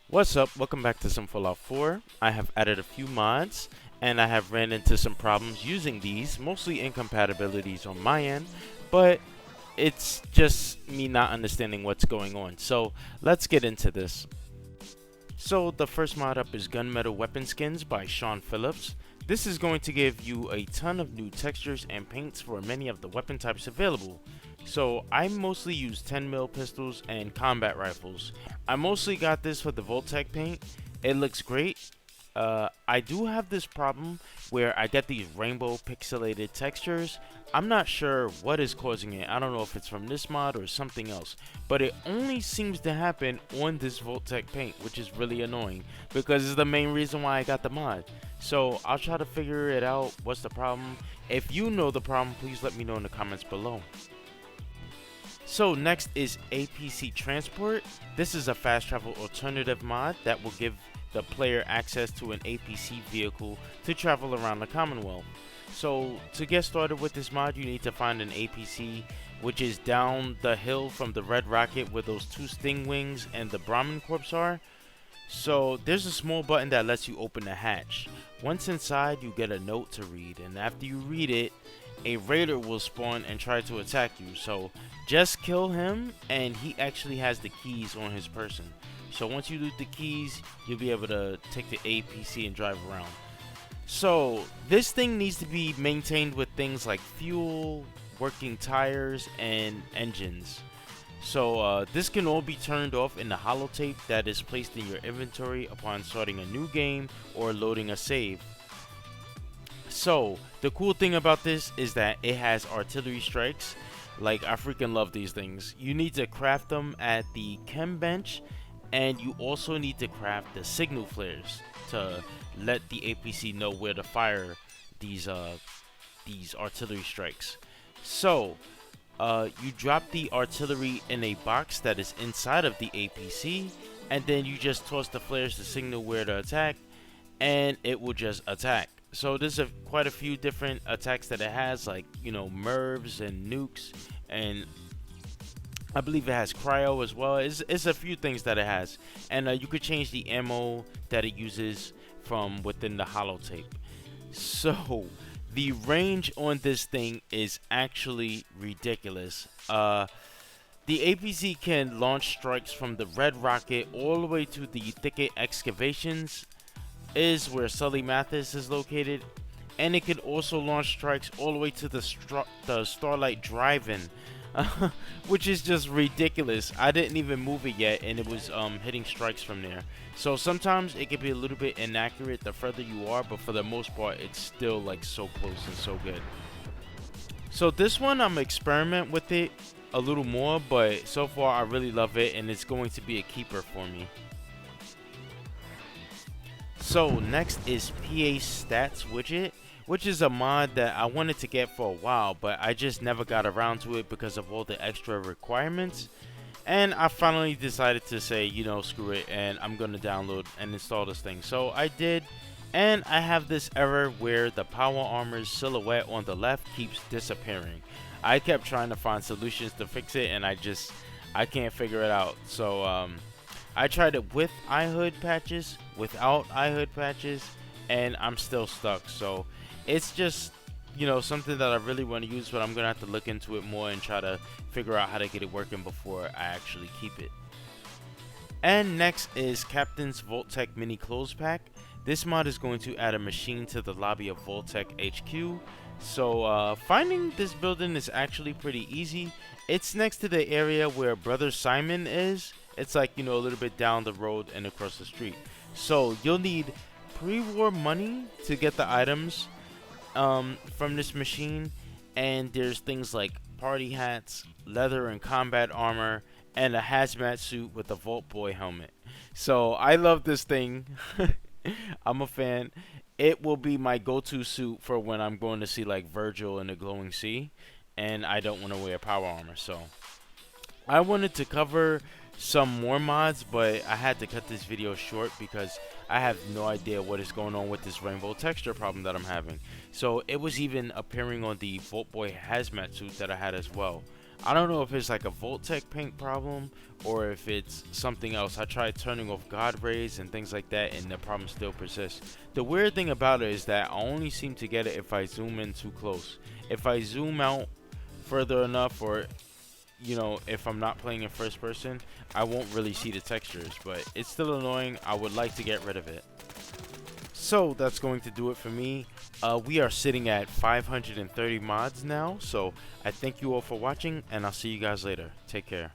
What's up? Welcome back to some Fallout 4. I have added a few mods and I have ran into some problems using these, mostly incompatibilities on my end, but it's just me not understanding what's going on. So let's get into this. So the first mod up is Gunmetal Weapon Skins by Sean Phillips. This is going to give you a ton of new textures and paints for many of the weapon types available. So I mostly use 10mm pistols and combat rifles. I mostly got this for the Voltec paint. It looks great. I do have this problem where I get these rainbow pixelated textures. I'm not sure what is causing it. I don't know if it's from this mod or something else, but it only seems to happen on this Voltec paint, which is really annoying because it's the main reason why I got the mod. So I'll try to figure it out. What's the problem? If you know the problem, please let me know in the comments below. So next is APC Transport. This is a fast travel alternative mod that will give the player access to an APC vehicle to travel around the Commonwealth. So to get started with this mod, you need to find an APC which is down the hill from the Red Rocket where those two Sting Wings and the Brahmin Corpse are. So there's a small button that lets you open the hatch. Once inside, you get a note to read, and after you read it, a raider will spawn and try to attack you. So just kill him, and he actually has the keys on his person. So once you loot the keys, you'll be able to take the APC and drive around. So this thing needs to be maintained with things like fuel, working tires, and engines. So this can all be turned off in the holotape that is placed in your inventory upon starting a new game or loading a save. So the cool thing about this is that it has artillery strikes. Like, I freaking love these things. You need to craft them at the chem bench, and you also need to craft the signal flares to let the APC know where to fire these artillery strikes. So you drop the artillery in a box that is inside of the APC, and then you just toss the flares to signal where to attack, and it will just attack. So there's quite a few different attacks that it has, like, you know, MIRVs and nukes, and I believe it has cryo as well. It's a few things that it has, and you could change the ammo that it uses from within the holotape. So the range on this thing is actually ridiculous. The APC can launch strikes from the Red Rocket all the way to the Thicket Excavations, is where Sully Mathis is located, and it can also launch strikes all the way to the Starlight Drive-In, which is just ridiculous. I didn't even move it yet, and it was hitting strikes from there. So sometimes it can be a little bit inaccurate the further you are, but for the most part, it's still like so close and so good. So this one, I'm experiment with it a little more, but so far I really love it, and it's going to be a keeper for me. So next is PA Stats Widget, which is a mod that I wanted to get for a while, but I just never got around to it because of all the extra requirements. And I finally decided to say, you know, screw it, and I'm going to download and install this thing. So I did, and I have this error where the power armor's silhouette on the left keeps disappearing. I kept trying to find solutions to fix it, and I can't figure it out. So I tried it with iHood patches, without iHood patches, and I'm still stuck. So it's just, you know, something that I really want to use, but I'm gonna have to look into it more and try to figure out how to get it working before I actually keep it. And next is Captain's Voltec Mini Clothes Pack. This mod is going to add a machine to the lobby of Voltec HQ. So finding this building is actually pretty easy. It's next to the area where Brother Simon is. It's like, you know, a little bit down the road and across the street. So you'll need pre-war money to get the items from this machine. And there's things like party hats, leather and combat armor, and a hazmat suit with a Vault Boy helmet. So I love this thing. I'm a fan. It will be my go-to suit for when I'm going to see like Virgil in the Glowing Sea, and I don't want to wear power armor. So I wanted to cover some more mods, but I had to cut this video short because I have no idea what is going on with this rainbow texture problem that I'm having. So it was even appearing on the Vault Boy hazmat suit that I had as well. I don't know if it's like a Voltec paint problem or if it's something else. I tried turning off God rays and things like that, and the problem still persists. The weird thing about it is that I only seem to get it if I zoom in too close. If I zoom out further enough, or if I'm not playing in first person, I won't really see the textures, but it's still annoying. I would like to get rid of it. So that's going to do it for me. We are sitting at 530 mods now, so I thank you all for watching, and I'll see you guys later. Take care.